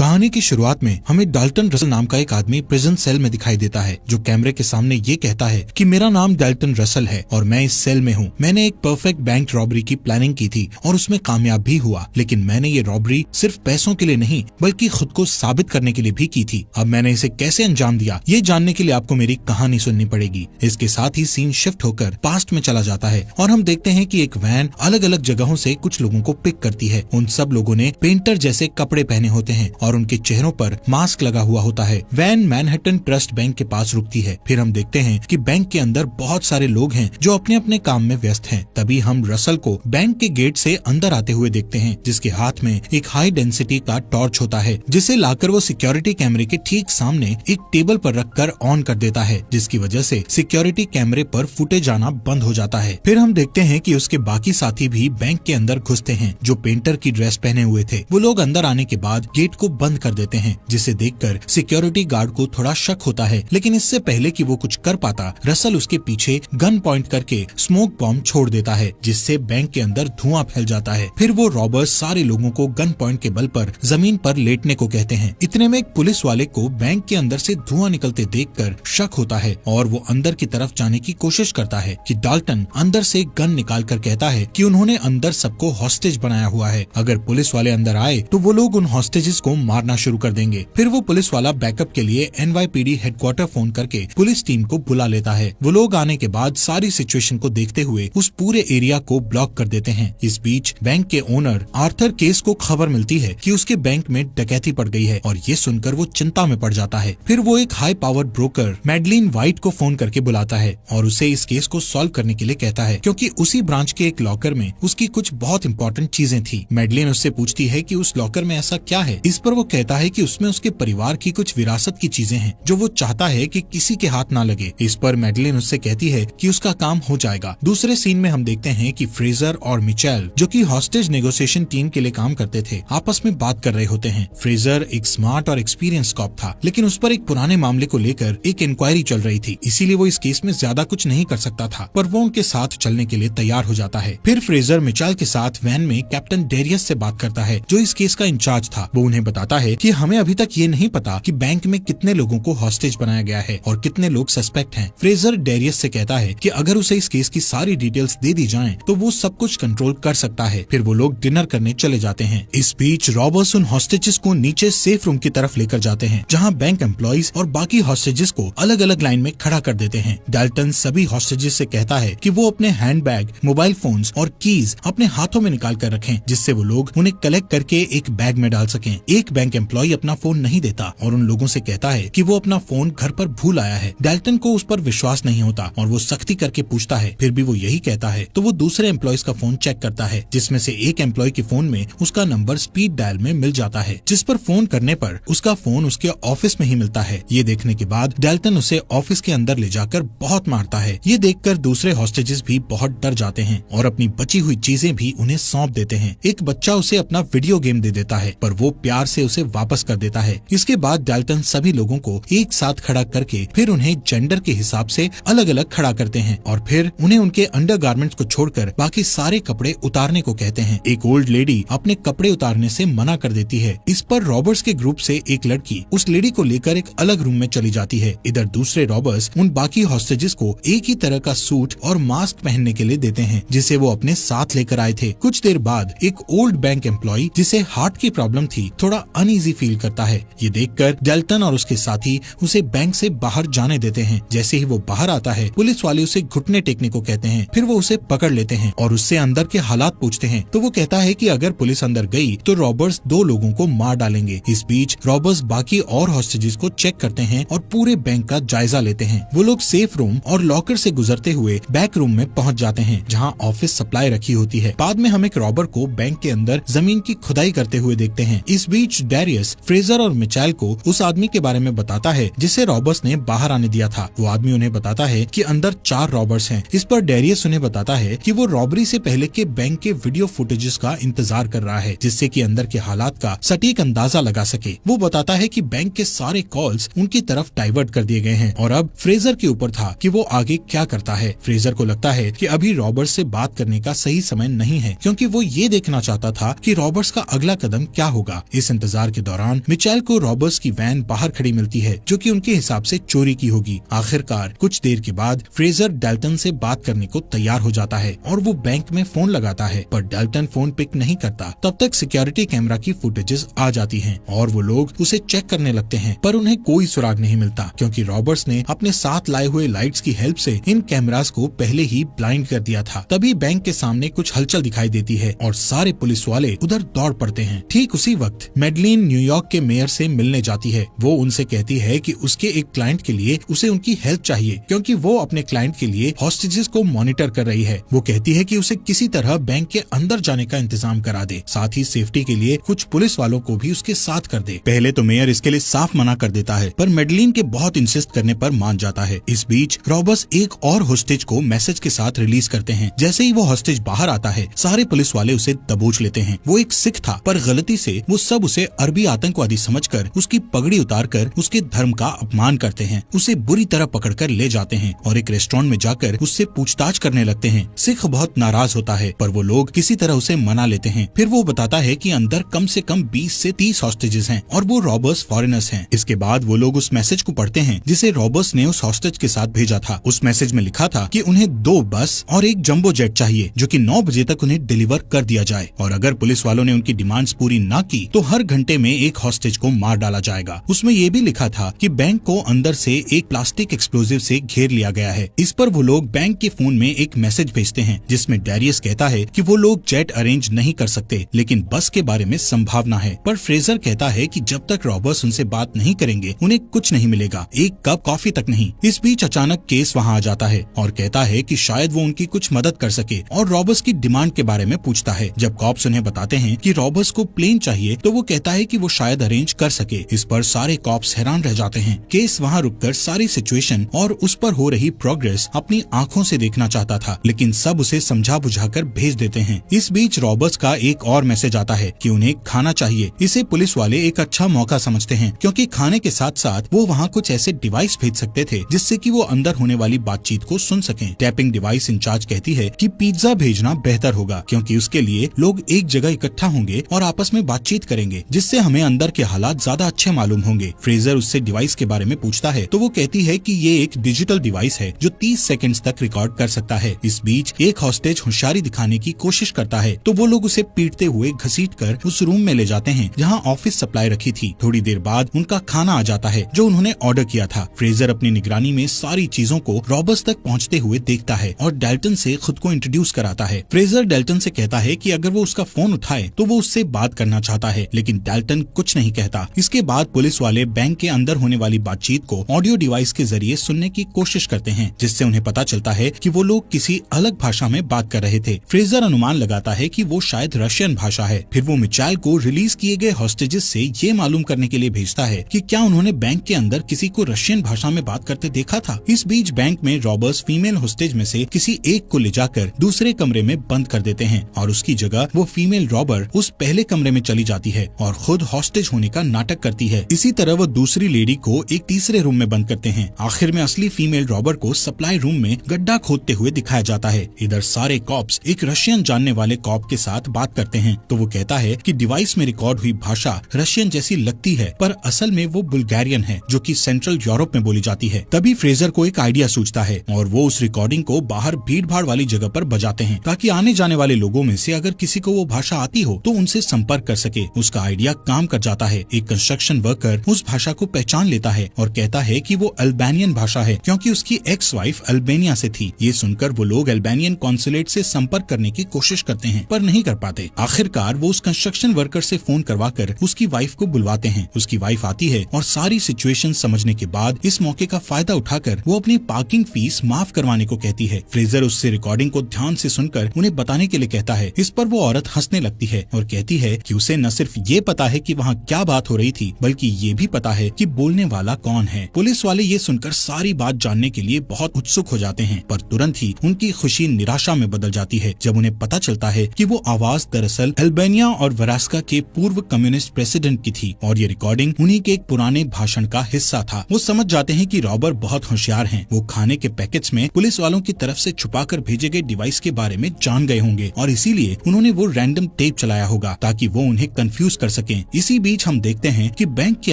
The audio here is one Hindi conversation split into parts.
कहानी की शुरुआत में हमें डाल्टन रसल नाम का एक आदमी प्रिजन सेल में दिखाई देता है, जो कैमरे के सामने ये कहता है कि मेरा नाम डाल्टन रसल है और मैं इस सेल में हूँ। मैंने एक परफेक्ट बैंक रॉबरी की प्लानिंग की थी और उसमें कामयाब भी हुआ, लेकिन मैंने ये रॉबरी सिर्फ पैसों के लिए नहीं बल्कि खुद को साबित करने के लिए भी की थी। अब मैंने इसे कैसे अंजाम दिया, ये जानने के लिए आपको मेरी कहानी सुननी पड़ेगी। इसके साथ ही सीन शिफ्ट होकर पास्ट में चला जाता है और हम देखते हैं कि एक वैन अलग अलग जगहों से कुछ लोगों को पिक करती है। उन सब लोगों ने पेंटर जैसे कपड़े पहने होते हैं और उनके चेहरों पर मास्क लगा हुआ होता है। वैन मैनहट्टन ट्रस्ट बैंक के पास रुकती है। फिर हम देखते हैं कि बैंक के अंदर बहुत सारे लोग हैं जो अपने अपने काम में व्यस्त हैं। तभी हम रसल को बैंक के गेट से अंदर आते हुए देखते हैं, जिसके हाथ में एक हाई डेंसिटी का टॉर्च होता है, जिसे लाकर वो सिक्योरिटी कैमरे के ठीक सामने एक टेबल पर रखकर ऑन कर देता है, जिसकी वजह से सिक्योरिटी कैमरे पर फुटेज आना बंद हो जाता है। फिर हम देखते हैं कि उसके बाकी साथी भी बैंक के अंदर घुसते हैं, जो पेंटर की ड्रेस पहने हुए थे। वो लोग अंदर आने के बाद गेट को बंद कर देते हैं, जिसे देखकर सिक्योरिटी गार्ड को थोड़ा शक होता है। लेकिन इससे पहले कि वो कुछ कर पाता, रसल उसके पीछे गन पॉइंट करके स्मोक बॉम्ब छोड़ देता है, जिससे बैंक के अंदर धुआं फैल जाता है। फिर वो रॉबर्स सारे लोगों को गन पॉइंट के बल पर जमीन पर लेटने को कहते हैं। इतने में एक पुलिस वाले को बैंक के अंदर से धुआं निकलते देखकर शक होता है और वो अंदर की तरफ जाने की कोशिश करता है कि डाल्टन अंदर से गन निकाल कर कहता है कि उन्होंने अंदर सबको हॉस्टेज बनाया हुआ है। अगर पुलिस वाले अंदर आए तो वो लोग उन हॉस्टेजेस को मारना शुरू कर देंगे। फिर वो पुलिस वाला बैकअप के लिए NYPD हेडक्वार्टर फोन करके पुलिस टीम को बुला लेता है। वो लोग आने के बाद सारी सिचुएशन को देखते हुए उस पूरे एरिया को ब्लॉक कर देते हैं। इस बीच बैंक के ओनर आर्थर केस को खबर मिलती है कि उसके बैंक में डकैती पड़ गई है और ये सुनकर वो चिंता में पड़ जाता है। फिर वो एक high power broker Madeline white को फोन करके बुलाता है और उसे इस केस को सॉल्व करने के लिए कहता है, क्योंकि उसी ब्रांच के एक लॉकर में उसकी कुछ बहुत इंपॉर्टेंट चीजें थी। मैडलिन उससे पूछती है कि उस लॉकर में ऐसा क्या है। इस पर वो कहता है कि उसमें उसके परिवार की कुछ विरासत की चीजें हैं जो वो चाहता है कि किसी के हाथ ना लगे। इस पर मैडलिन उससे कहती है कि उसका काम हो जाएगा। दूसरे सीन में हम देखते हैं कि फ्रेजर और मिचेल, जो कि हॉस्टेज नेगोशिएशन टीम के लिए काम करते थे, आपस में बात कर रहे होते हैं। फ्रेजर एक स्मार्ट और एक्सपीरियंस कॉप था, लेकिन उस पर एक पुराने मामले को लेकर एक इंक्वायरी चल रही थी, इसीलिए वो इस केस में ज्यादा कुछ नहीं कर सकता था, पर वो उनके साथ चलने के लिए तैयार हो जाता है। फिर फ्रेजर मिचेल के साथ वैन में कैप्टन डेरियस से बात करता है, जो इस केस का इंचार्ज था। वो उन्हें बताता है कि हमें अभी तक ये नहीं पता कि बैंक में कितने लोगों को हॉस्टेज बनाया गया है और कितने लोग सस्पेक्ट हैं। फ्रेजर डेरियस से कहता है कि अगर उसे इस केस की सारी डिटेल्स दे दी जाएं, तो वो सब कुछ कंट्रोल कर सकता है। फिर वो लोग डिनर करने चले जाते हैं। इस बीच रॉबर्स उन हॉस्टेजेस को नीचे सेफ रूम की तरफ लेकर जाते हैं, जहाँ बैंक एम्प्लॉइज और बाकी हॉस्टेजेस को अलग अलग लाइन में खड़ा कर देते हैं। डाल्टन सभी हॉस्टेजेस से कहता है कि वो अपने हैंडबैग, मोबाइल फोन्स और कीज अपने हाथों में निकाल कर रखें, जिससे वो लोग उन्हें कलेक्ट करके एक बैग में डाल सकें। एक बैंक एम्प्लॉय अपना फोन नहीं देता और उन लोगों से कहता है कि वो अपना फोन घर पर भूल आया है। डाल्टन को उस पर विश्वास नहीं होता और वो सख्ती करके पूछता है, फिर भी वो यही कहता है। तो वो दूसरे एम्प्लॉयज का फोन चेक करता है, जिसमें से एक एम्प्लॉय के फोन में उसका नंबर स्पीड डायल में मिल जाता है, जिस पर फोन करने पर उसका फोन उसके ऑफिस में ही मिलता है। ये देखने के बाद डाल्टन उसे ऑफिस के अंदर ले जाकर बहुत मारता है। ये देखकर दूसरे हॉस्टेजेस भी बहुत डर जाते हैं और अपनी बची हुई चीजें भी उन्हें सौंप देते हैं। एक बच्चा उसे अपना वीडियो गेम दे देता है, पर वो प्यार से उसे वापस कर देता है। इसके बाद डाल्टन सभी लोगों को एक साथ खड़ा करके फिर उन्हें जेंडर के हिसाब से अलग अलग खड़ा करते हैं और फिर उन्हें उनके अंडरगारमेंट्स को छोड़कर बाकी सारे कपड़े उतारने को कहते हैं। एक ओल्ड लेडी अपने कपड़े उतारने से मना कर देती है। इस पर रॉबर्स के ग्रुप से एक लड़की उस लेडी को लेकर एक अलग रूम में चली जाती है। इधर दूसरे रॉबर्स उन बाकी हॉस्टेजेस को एक ही तरह का सूट और मास्क पहनने के लिए देते हैं, जिसे वो अपने साथ लेकर आए थे। कुछ देर बाद एक ओल्ड बैंक एम्प्लॉय, जिसे हार्ट की प्रॉब्लम थी, थोड़ा अनईजी फील करता है। ये देखकर डाल्टन और उसके साथी उसे बैंक से बाहर जाने देते हैं। जैसे ही वो बाहर आता है, पुलिस वाले उसे घुटने टेकने को कहते हैं। फिर वो उसे पकड़ लेते हैं और उससे अंदर के हालात पूछते हैं। तो वो कहता है कि अगर पुलिस अंदर गई तो रॉबर्स 2 लोगों को मार डालेंगे। इस बीच रॉबर्स बाकी और हॉस्टेजेस को चेक करते हैं और पूरे बैंक का जायजा लेते हैं। वो लोग सेफ रूम और लॉकर से गुजरते हुए बैक रूम में पहुंच जाते हैं, जहां ऑफिस सप्लाई रखी होती है। बाद में हम एक रॉबर को बैंक के अंदर जमीन की खुदाई करते हुए देखते हैं। इस बीच डेरियस फ्रेजर और मिचेल को उस आदमी के बारे में बताता है जिसे रॉबर्स ने बाहर आने दिया था। वो आदमी उन्हें बताता है कि अंदर 4 रॉबर्स हैं। इस पर डेरियस उन्हें बताता है कि वो रॉबरी से पहले के बैंक के वीडियो फुटेजेस का इंतजार कर रहा है, जिससे कि अंदर के हालात का सटीक अंदाजा लगा सके। वो बताता है कि बैंक के सारे कॉल्स उनकी तरफ डाइवर्ट कर दिए गए हैं और अब फ्रेजर के ऊपर था कि वो आगे क्या करता है। फ्रेजर को लगता है कि अभी रॉबर्स से बात करने का सही समय नहीं है, क्योंकि वो ये देखना चाहता था कि रॉबर्स का अगला कदम क्या होगा। इस इंतजार बाजार के दौरान मिचेल को रॉबर्स की वैन बाहर खड़ी मिलती है जो कि उनके हिसाब से चोरी की होगी। आखिरकार कुछ देर के बाद फ्रेजर डाल्टन से बात करने को तैयार हो जाता है और वो बैंक में फोन लगाता है, पर डाल्टन फोन पिक नहीं करता। तब तक सिक्योरिटी कैमरा की फुटेजेस आ जाती हैं और वो लोग उसे चेक करने लगते हैं, पर उन्हें कोई सुराग नहीं मिलता क्योंकि रॉबर्ट्स ने अपने साथ लाए हुए लाइट्स की हेल्प से इन कैमरास को पहले ही ब्लाइंड कर दिया था। तभी बैंक के सामने कुछ हलचल दिखाई देती है और सारे पुलिस वाले उधर दौड़ पड़ते हैं। ठीक उसी वक्त मैडलिन न्यूयॉर्क के मेयर से मिलने जाती है। वो उनसे कहती है कि उसके एक क्लाइंट के लिए उसे उनकी हेल्प चाहिए क्योंकि वो अपने क्लाइंट के लिए हॉस्टेजेस को मॉनिटर कर रही है। वो कहती है कि उसे किसी तरह बैंक के अंदर जाने का इंतजाम करा दे, साथ ही सेफ्टी के लिए कुछ पुलिस वालों को भी उसके साथ कर दे। पहले तो मेयर इसके लिए साफ मना कर देता है, पर मैडलिन के बहुत इंसिस्ट करने पर मान जाता है। इस बीच रॉबर्ट्स एक और हॉस्टेज को मैसेज के साथ रिलीज करते हैं। जैसे ही वो हॉस्टेज बाहर आता है, सारे पुलिस वाले उसे दबोच लेते हैं। वो एक सिख था, पर गलती से वो सब उसे अरबी आतंकवादी समझकर उसकी पगड़ी उतारकर उसके धर्म का अपमान करते हैं। उसे बुरी तरह पकड़कर ले जाते हैं और एक रेस्टोरेंट में जाकर उससे पूछताछ करने लगते हैं। सिख बहुत नाराज होता है, पर वो लोग किसी तरह उसे मना लेते हैं। फिर वो बताता है कि अंदर कम से कम 20 से 30 हॉस्टेजेस हैं और वो रॉबर्ट्स फॉरेनर्स हैं। इसके बाद वो लोग उस मैसेज को पढ़ते हैं जिसे रॉबर्ट्स ने उस हॉस्टेज के साथ भेजा था। उस मैसेज में लिखा था कि उन्हें 2 बस और एक जंबो जेट चाहिए जो कि 9 बजे तक उन्हें डिलीवर कर दिया जाए, और अगर पुलिस वालों ने उनकी डिमांड्स पूरी ना की तो हर घंटे में एक हॉस्टेज को मार डाला जाएगा। उसमें ये भी लिखा था कि बैंक को अंदर से एक प्लास्टिक एक्सप्लोजिव से घेर लिया गया है। इस पर वो लोग बैंक के फोन में एक मैसेज भेजते हैं जिसमें डैरियस कहता है कि वो लोग जेट अरेंज नहीं कर सकते, लेकिन बस के बारे में संभावना है। पर फ्रेजर कहता है कि जब तक रॉबर्ट्स उनसे बात नहीं करेंगे उन्हें कुछ नहीं मिलेगा, एक कप कॉफी तक नहीं। इस बीच अचानक केस वहाँ आ जाता है और कहता है कि शायद वो उनकी कुछ मदद कर सके और रॉबर्ट्स की डिमांड के बारे में पूछता है। जब कॉप्स उन्हें बताते हैं कि रॉबर्ट्स को प्लेन चाहिए तो वो कहता है कि वो शायद अरेंज कर सके। इस पर सारे कॉप्स हैरान रह जाते हैं। केस वहाँ रुककर सारी सिचुएशन और उस पर हो रही प्रोग्रेस अपनी आंखों से देखना चाहता था, लेकिन सब उसे समझा बुझाकर भेज देते हैं। इस बीच रॉबर्ट्स का एक और मैसेज आता है कि उन्हें खाना चाहिए। इसे पुलिस वाले एक अच्छा मौका समझते हैं क्योंकि खाने के साथ साथ वो वहाँ कुछ ऐसे डिवाइस भेज सकते थे जिससे कि वो अंदर होने वाली बातचीत को सुन सकें। टैपिंग डिवाइस इंचार्ज कहती है कि पिज्जा भेजना बेहतर होगा क्योंकि उसके लिए लोग एक जगह इकट्ठा होंगे और आपस में बातचीत करेंगे, जिससे हमें अंदर के हालात ज्यादा अच्छे मालूम होंगे। फ्रेजर उससे डिवाइस के बारे में पूछता है तो वो कहती है कि ये एक डिजिटल डिवाइस है जो 30 सेकंड्स तक रिकॉर्ड कर सकता है। इस बीच एक हॉस्टेज होशियारी दिखाने की कोशिश करता है तो वो लोग उसे पीटते हुए घसीटकर उस रूम में ले जाते हैं जहां ऑफिस सप्लाई रखी थी। थोड़ी देर बाद उनका खाना आ जाता है जो उन्होंने ऑर्डर किया था। फ्रेजर अपनी निगरानी में सारी चीजों को रॉबर्ट्स तक पहुंचते हुए देखता है और डाल्टन से खुद को इंट्रोड्यूस कराता है। फ्रेजर डाल्टन से कहता है कि अगर वो उसका फोन उठाए तो वो उससे बात करना चाहता है, लेकिन डाल्टन कुछ नहीं कहता। इसके बाद पुलिस वाले बैंक के अंदर होने वाली बातचीत को ऑडियो डिवाइस के जरिए सुनने की कोशिश करते हैं, जिससे उन्हें पता चलता है कि वो लोग किसी अलग भाषा में बात कर रहे थे। फ्रेजर अनुमान लगाता है कि वो शायद रशियन भाषा है। फिर वो मिचेल को रिलीज किए गए हॉस्टेजेस से ये मालूम करने के लिए भेजता है कि क्या उन्होंने बैंक के अंदर किसी को रशियन भाषा में बात करते देखा था। इस बीच बैंक में रॉबर्ट्स फीमेल हॉस्टेज में से किसी एक को ले जाकर दूसरे कमरे में बंद कर देते हैं और उसकी जगह वो फीमेल रॉबर उस पहले कमरे में चली जाती है और खुद हॉस्टेज होने का नाटक करती है। इसी तरह वो दूसरी लेडी को एक तीसरे रूम में बंद करते हैं। आखिर में असली फीमेल रॉबर को सप्लाई रूम में गड्ढा खोदते हुए दिखाया जाता है। इधर सारे कॉप्स एक रशियन जानने वाले कॉप के साथ बात करते हैं तो वो कहता है कि डिवाइस में रिकॉर्ड हुई भाषा रशियन जैसी लगती है, पर असल में वो बुल्गारियन है जो कि सेंट्रल यूरोप में बोली जाती है। तभी फ्रेजर को एक आइडिया सूझता है और वो उस रिकॉर्डिंग को बाहर भीड़ भाड़ वाली जगह पर बजाते हैं ताकि आने जाने वाले लोगों में से अगर किसी को वो भाषा आती हो तो उनसे संपर्क कर सके। उसका आइडिया काम कर जाता है। एक कंस्ट्रक्शन वर्कर उस भाषा को पहचान लेता है और कहता है कि वो अल्बानियन भाषा है क्योंकि उसकी एक्स वाइफ अल्बानिया से थी। ये सुनकर वो लोग अल्बानियन कॉन्सुलेट से संपर्क करने की कोशिश करते हैं पर नहीं कर पाते। आखिरकार वो उस कंस्ट्रक्शन वर्कर से फोन करवाकर उसकी वाइफ को बुलवाते हैं। उसकी वाइफ आती है और सारी सिचुएशन समझने के बाद इस मौके का फायदा उठाकर वो अपनी पार्किंग फीस माफ करवाने को कहती है। फ्रेजर उससे रिकॉर्डिंग को ध्यान से सुनकर उन्हें बताने के लिए कहता है। इस पर वो औरत हंसने लगती है और कहती है कि उसे न सिर्फ ये पता है कि वहाँ क्या बात हो रही थी बल्कि ये भी पता है कि बोलने वाला कौन है। पुलिस वाले ये सुनकर सारी बात जानने के लिए बहुत उत्सुक हो जाते हैं, पर तुरंत ही उनकी खुशी निराशा में बदल जाती है जब उन्हें पता चलता है कि वो आवाज दरअसल अल्बानिया और वरास्का के पूर्व कम्युनिस्ट प्रेसिडेंट की थी और ये रिकॉर्डिंग उन्हीं के एक पुराने भाषण का हिस्सा था। वो समझ जाते हैं कि रॉबर बहुत होशियार हैं। वो खाने के पैकेट्स में पुलिस वालों की तरफ से छुपाकर भेजे गए डिवाइस के बारे में जान गए होंगे और इसीलिए उन्होंने वो रैंडम टेप चलाया होगा ताकि वो उन्हें कंफ्यूज कर सके सकें। इसी बीच हम देखते हैं कि बैंक के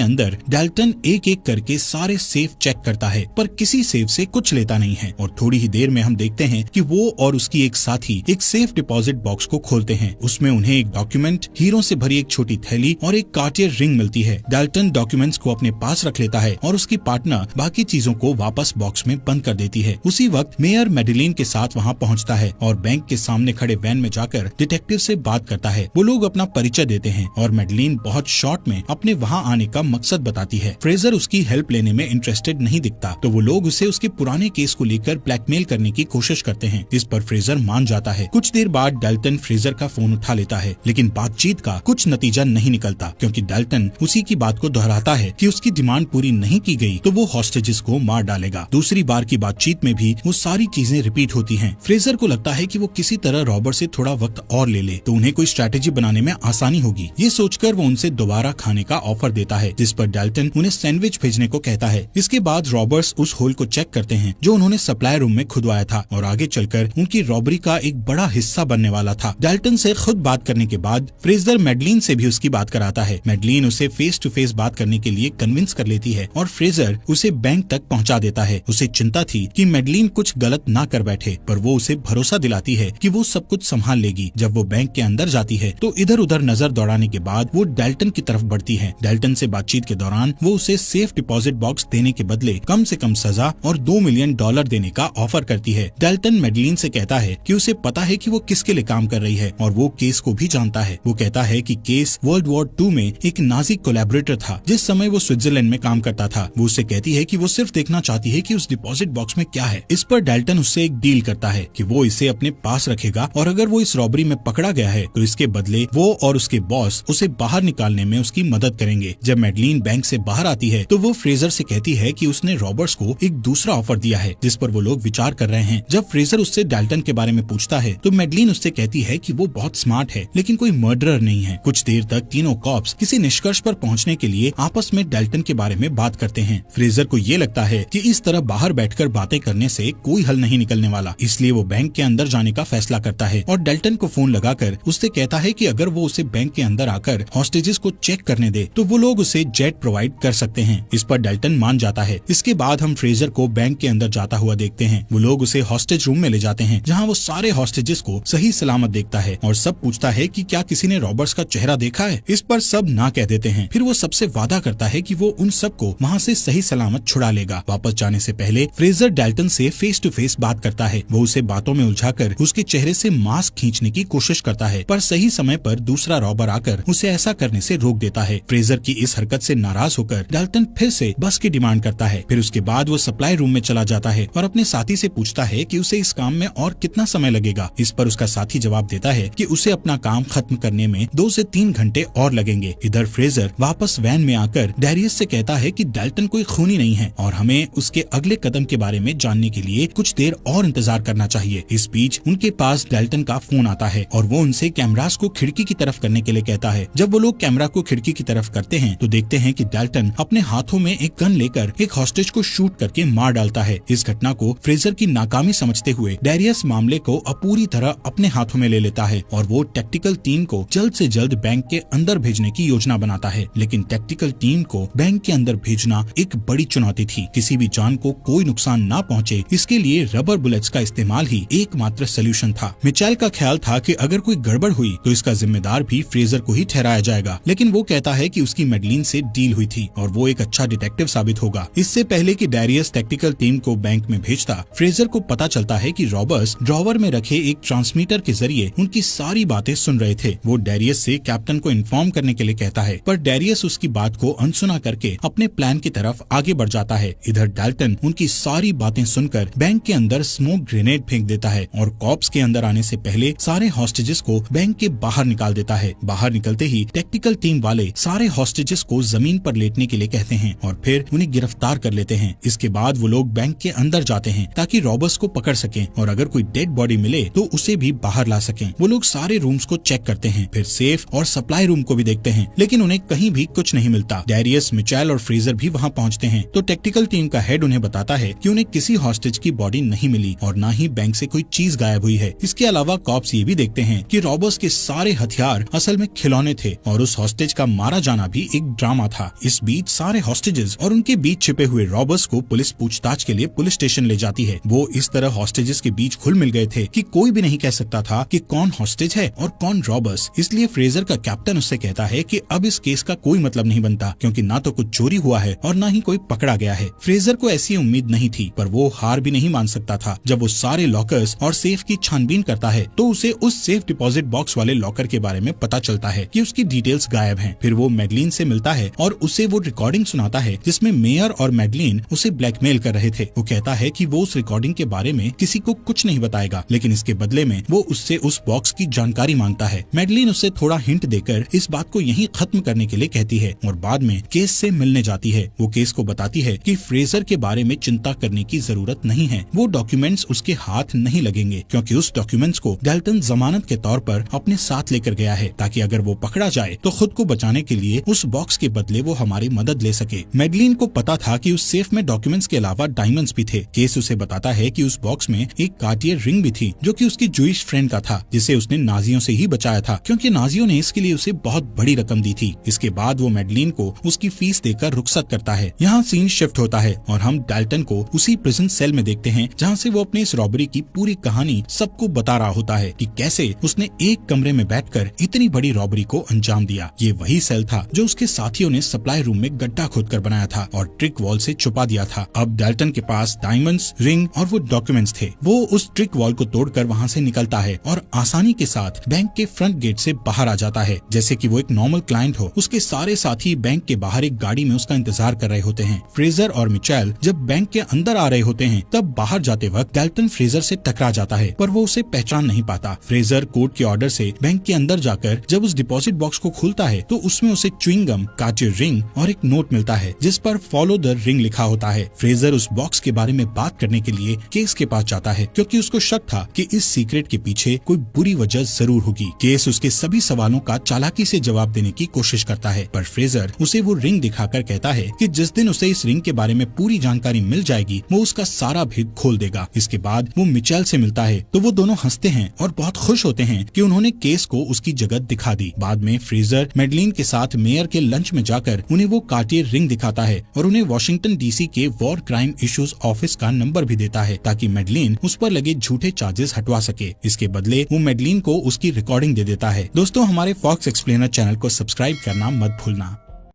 अंदर डाल्टन एक एक करके सारे सेफ चेक करता है, पर किसी सेफ से कुछ लेता नहीं है। और थोड़ी ही देर में हम देखते हैं कि वो और उसकी एक साथी एक सेफ डिपॉजिट बॉक्स को खोलते हैं। उसमें उन्हें एक डॉक्यूमेंट, हीरो से भरी एक छोटी थैली और एक कार्टियर रिंग मिलती है। डाल्टन डॉक्यूमेंट्स को अपने पास रख लेता है और उसकी पार्टनर बाकी चीजों को वापस बॉक्स में बंद कर देती है। उसी वक्त मेयर मैडेलिन के साथ वहाँ पहुँचता है और बैंक के सामने खड़े वैन में जाकर डिटेक्टिव से बात करता है। वो लोग अपना परिचय देते हैं और मैडेलिन बहुत शॉर्ट में अपने वहाँ आने का मकसद बताती है। फ्रेजर उसकी हेल्प लेने में इंटरेस्टेड नहीं दिखता, तो वो लोग उसे उसके पुराने केस को लेकर ब्लैकमेल करने की कोशिश करते हैं। इस पर फ्रेजर मान जाता है। कुछ देर बाद डाल्टन फ्रेजर का फोन उठा लेता है, लेकिन बातचीत का कुछ नतीजा नहीं निकलता, क्योंकि डाल्टन उसी की बात को दोहराता है कि उसकी डिमांड पूरी नहीं की गई तो वो हॉस्टेजेस को मार डालेगा। दूसरी बार की बातचीत में भी वो सारी चीजें रिपीट होती हैं। फ्रेजर को लगता है कि वो किसी तरह रॉबर्ट से थोड़ा वक्त और ले ले तो उन्हें कोई स्ट्रैटेजी बनाने में आसानी होगी। ये सोचकर वो उनसे दोबारा खाने का ऑफर देता है, जिस पर डाल्टन उन्हें सैंडविच भेजने को कहता है। इसके बाद रॉबर्ट्स उस होल को चेक करते हैं जो उन्होंने सप्लाई रूम में खुदवाया था और आगे चलकर उनकी रॉबरी का एक बड़ा हिस्सा बनने वाला था। डाल्टन से खुद बात करने के बाद फ्रेजर मैडेलिन से भी उसकी बात कराता है। मैडेलिन उसे फेस टू फेस बात करने के लिए कन्विंस कर लेती है और फ्रेजर उसे बैंक तक पहुंचा देता है। उसे चिंता थी कि मैडेलिन कुछ गलत ना कर बैठे, पर वो उसे भरोसा दिलाती है कि वो सब कुछ संभाल लेगी। जब वो बैंक के अंदर जाती है तो इधर उधर नजर दौड़ाने के बाद वो डाल्टन की तरफ बढ़ती है। डाल्टन से बातचीत के दौरान वो उसे सेफ डिपॉजिट बॉक्स देने के बदले कम से कम सजा और $2 मिलियन देने का ऑफर करती है। डाल्टन मैडेलिन से कहता है कि उसे पता है कि वो किसके लिए काम कर रही है और वो केस को भी जानता है। वो कहता है कि केस वर्ल्ड वॉर 2 में एक नाजी कोलैबोरेटर था जिस समय वो स्विट्जरलैंड में काम करता था। वो उससे कहती है कि वो सिर्फ देखना चाहती है कि उस डिपॉजिट बॉक्स में क्या है। इस पर डाल्टन उससे एक डील करता है कि वो इसे अपने पास रखेगा और अगर वो इस रॉबरी में पकड़ा गया है तो इसके बदले वो और उसके बॉस उसे बाहर निकालने में उसकी मदद करेंगे। जब मैडेलिन बैंक से बाहर आती है तो वो फ्रेजर से कहती है कि उसने रॉबर्ट्स को एक दूसरा ऑफर दिया है जिस पर वो लोग विचार कर रहे हैं। जब फ्रेजर उससे डाल्टन के बारे में पूछता है तो मैडेलिन उससे कहती है कि वो बहुत स्मार्ट है लेकिन कोई मर्डरर नहीं है। कुछ देर तक तीनों कॉप्स किसी निष्कर्ष पर पहुंचने के लिए आपस में डाल्टन के बारे में बात करते हैं। फ्रेजर को ये लगता है कि इस तरह बाहर बैठकर बातें करने से कोई हल नहीं निकलने वाला, इसलिए वो बैंक के अंदर जाने का फैसला करता है और डाल्टन को फोन लगाकर उससे कहता है कि अगर वो उसे बैंक के अंदर आकर हॉस्टेजेस को चेक करने दे तो वो लोग उसे जेट प्रोवाइड कर सकते हैं। इस पर डाल्टन मान जाता है। इसके बाद हम फ्रेजर को बैंक के अंदर जाता हुआ देखते हैं। वो लोग उसे हॉस्टेज रूम में ले जाते हैं जहाँ वो सारे हॉस्टेजेस को सही सलामत देखता है और सब पूछता है कि क्या किसी ने रॉबर्ट्स का चेहरा देखा है। इस पर सब ना कह देते हैं। फिर वो सबसे वादा करता है कि वो उन सबको वहाँ से सही सलामत छुड़ा लेगा। वापस जाने से पहले फ्रेजर डाल्टन से फेस टू फेस बात करता है। वो उसे बातों में उलझाकर उसके चेहरे से मास्क खींचने की कोशिश करता है, पर सही समय पर दूसरा रॉबर आकर उसे ऐसा करने से रोक देता है। फ्रेजर की इस हरकत से नाराज होकर डाल्टन फिर से बस की डिमांड करता है। फिर उसके बाद वो सप्लाई रूम में चला जाता है और अपने साथी से पूछता है कि उसे इस काम में और कितना समय लगेगा। इस पर उसका साथी जवाब देता है कि उसे अपना काम खत्म करने में 2 से 3 घंटे और लगेंगे। इधर फ्रेजर वापस वैन में आकर डैरियस से कहता है कि डाल्टन कोई खूनी नहीं है और हमें उसके अगले कदम के बारे में जानने के लिए कुछ देर और इंतजार करना चाहिए। इस बीच उनके पास डाल्टन का फोन आता है और वो उनसे कैमरास को खिड़की की तरफ करने के लिए कहता है। जब वो लोग कैमरा को खिड़की की तरफ करते हैं तो देखते हैं कि डाल्टन अपने हाथों में एक गन लेकर एक हॉस्टेज को शूट करके मार डालता है। इस घटना को फ्रेजर की नाकामी समझते हुए डैरियस मामले को पूरी तरह अपने हाथों में ले लेता है और वो टैक्टिकल टीम को जल्द से जल्द बैंक के अंदर भेजने की योजना बनाता है। लेकिन टैक्टिकल टीम को बैंक के अंदर भेजना एक बड़ी चुनौती थी। किसी भी जान को कोई नुकसान ना पहुंचे, इसके लिए रबर बुलेट्स का इस्तेमाल ही एकमात्र सलूशन था। मिचेल का ख्याल था कि अगर कोई गड़बड़ हुई तो इसका जिम्मेदार भी फ्रेजर को ही ठहराया जाएगा, लेकिन वो कहता है कि उसकी मैडेलिन से डील हुई थी और वो एक अच्छा डिटेक्टिव साबित होगा। इससे पहले कि डैरियस टैक्टिकल टीम को बैंक में भेजता, फ्रेजर को पता चलता है कि रॉबर्ट्स ड्रॉवर में रखे एक ट्रांसमीटर के जरिए उनकी सारी बातें सुन रहे थे। वो डैरियस से कैप्टन को इन्फॉर्म करने के लिए कहता है, पर डैरियस उसकी बात को अनसुना करके अपने प्लान की तरफ आगे बढ़ जाता है। इधर डाल्टन उनकी सारी बातें सुनकर बैंक के अंदर स्मोक ग्रेनेड फेंक देता है और कॉप्स के अंदर आने से पहले सारे हॉस्टेजेस को बैंक के बाहर निकाल देता है। बाहर निकलते ही टैक्टिकल टीम वाले सारे हॉस्टेजेस को जमीन पर लेटने के लिए कहते हैं और फिर उन्हें गिरफ्तार कर लेते हैं। इसके बाद वो लोग बैंक के अंदर जाते हैं ताकि रॉबर्ट्स को पकड़ सकें और अगर कोई डेड बॉडी मिले तो उसे भी बाहर ला सकें। वो लोग सारे रूम्स को चेक करते हैं, फिर सेफ और सप्लाई रूम को भी देखते हैं, लेकिन उन्हें कहीं भी कुछ नहीं मिलता। डैरियस, मिचेल और फ्रेजर भी वहाँ पहुँचते हैं तो टैक्टिकल टीम का हेड उन्हें बताता है कि उन्हें किसी हॉस्टेज की बॉडी नहीं मिली और न ही बैंक से कोई चीज गायब हुई है। इसके अलावा कॉप्स ये भी देखते हैं कि रॉबर्ट्स के सारे हथियार असल में खिलौने थे और उस हॉस्टेज का मारा जाना भी एक ड्रामा था। इस बीच सारे हॉस्टेजेस और उनके बीच छिपे हुए रॉबर्स को पुलिस पूछताछ के लिए पुलिस स्टेशन ले जाती है। वो इस तरह हॉस्टेजेस के बीच घुल मिल गए थे कि कोई भी नहीं कह सकता था कि कौन हॉस्टेज है और कौन रॉबर्स। इसलिए फ्रेजर का कैप्टन उससे कहता है कि अब इस केस का कोई मतलब नहीं बनता, क्योंकि ना तो कुछ चोरी हुआ है और ना ही कोई पकड़ा गया है। फ्रेजर को ऐसी उम्मीद नहीं थी, पर वो हार भी नहीं मान सकता था। जब वो सारे लॉकर्स और सेफ की छानबीन करता है तो उसे उस सेफ डिपॉजिट बॉक्स वाले लॉकर के बारे में पता चलता है कि उसकी डिटेल्स गायब हैं। फिर वो मैडलिन से मिलता है और उसे वो रिकॉर्डिंग सुनाता है जिसमें मेयर और मैडलिन उसे ब्लैकमेल कर रहे थे। वो कहता है कि वो उस रिकॉर्डिंग के बारे में किसी को कुछ नहीं बताएगा, लेकिन इसके बदले में वो उससे उस बॉक्स की जानकारी मांगता है। मैडलिन उससे थोड़ा हिंट देकर इस बात को यहीं खत्म करने के लिए कहती है और बाद में केस से मिलने जाती है। वो केस को बताती है कि फ्रेजर के बारे में चिंता करने की जरूरत नहीं है, वो डॉक्यूमेंट्स उसके हाथ नहीं लगेंगे, क्योंकि उस डॉक्यूमेंट्स को डाल्टन जमानत के तौर पर अपने साथ लेकर गया है ताकि अगर वो पकड़ा जाए तो खुद को बचाने के लिए उस बॉक्स के बदले वो हमारी मदद ले सके। मैडलिन को पता था कि उस सेफ में डॉक्यूमेंट्स के अलावा डायमंड्स भी थे। केस उसे बताता है कि उस बॉक्स में एक कार्टियर रिंग भी थी जो कि उसकी जूइश फ्रेंड का था, जिसे उसने नाजियों से ही बचाया था, क्योंकि नाजियों ने इसके लिए उसे बहुत बड़ी रकम दी थी। इसके बाद वो मैडलिन को उसकी फीस देकर रुखसत करता है। यहाँ सीन शिफ्ट होता है और हम डाल्टन को उसी प्रिजन सेल में देखते हैं जहाँ से वो अपने इस रॉबरी की पूरी कहानी सबको बता रहा होता है कि कैसे उसने एक कमरे में बैठकर इतनी बड़ी रॉबरी को अंजाम दिया। ये वही सेल था जो उसके साथियों ने सप्लाई रूम में गड्ढा खोदकर बनाया था और ट्रिक वॉल से छुपा दिया था। अब डाल्टन के पास डायमंड्स, रिंग और वो डॉक्यूमेंट्स थे। वो उस ट्रिक वॉल को तोड़कर वहाँ से निकलता है और आसानी के साथ बैंक के फ्रंट गेट से बाहर आ जाता है जैसे कि वो एक नॉर्मल क्लाइंट हो। उसके सारे साथी बैंक के बाहर एक गाड़ी में उसका इंतजार कर रहे होते हैं। फ्रेजर और मिचेल जब बैंक के अंदर आ रहे होते हैं तब बाहर जाते वक्त डाल्टन फ्रेजर से टकरा जाता है, पर वो उसे पहचान नहीं पाता। फ्रेजर कोर्ट के ऑर्डर से बैंक के अंदर जाकर जब उस डिपॉजिट बॉक्स को खोलता है तो उसमें उसे च्युइंगम, कार्टियर रिंग और एक नोट मिलता है जिस पर फॉलो द रिंग लिखा होता है। फ्रेजर उस बॉक्स के बारे में बात करने के लिए केस के पास जाता है क्योंकि उसको शक था कि इस सीक्रेट के पीछे कोई बुरी वजह जरूर होगी। केस उसके सभी सवालों का चालाकी से जवाब देने की कोशिश करता है, पर फ्रेजर उसे वो रिंग दिखाकर कहता है कि जिस दिन उसे इस रिंग के बारे में पूरी जानकारी मिल जाएगी वो उसका सारा भेद खोल देगा। इसके बाद वो मिचेल से मिलता है तो वो दोनों हंसते हैं और बहुत खुश होते हैं कि उन्होंने केस को उसकी जगह दिखा दी। बाद में फ्रेजर मैडलिन के साथ मेयर के लंच में जाकर उन्हें वो कार्टियर रिंग दिखाता है और उन्हें वॉशिंगटन डीसी के वॉर क्राइम इश्यूज ऑफिस का नंबर भी देता है ताकि मैडलिन उस पर लगे झूठे चार्जेस हटवा सके। इसके बदले वो मैडलिन को उसकी रिकॉर्डिंग दे देता है। दोस्तों, हमारे फॉक्स एक्सप्लेनर चैनल को सब्सक्राइब करना मत भूलना।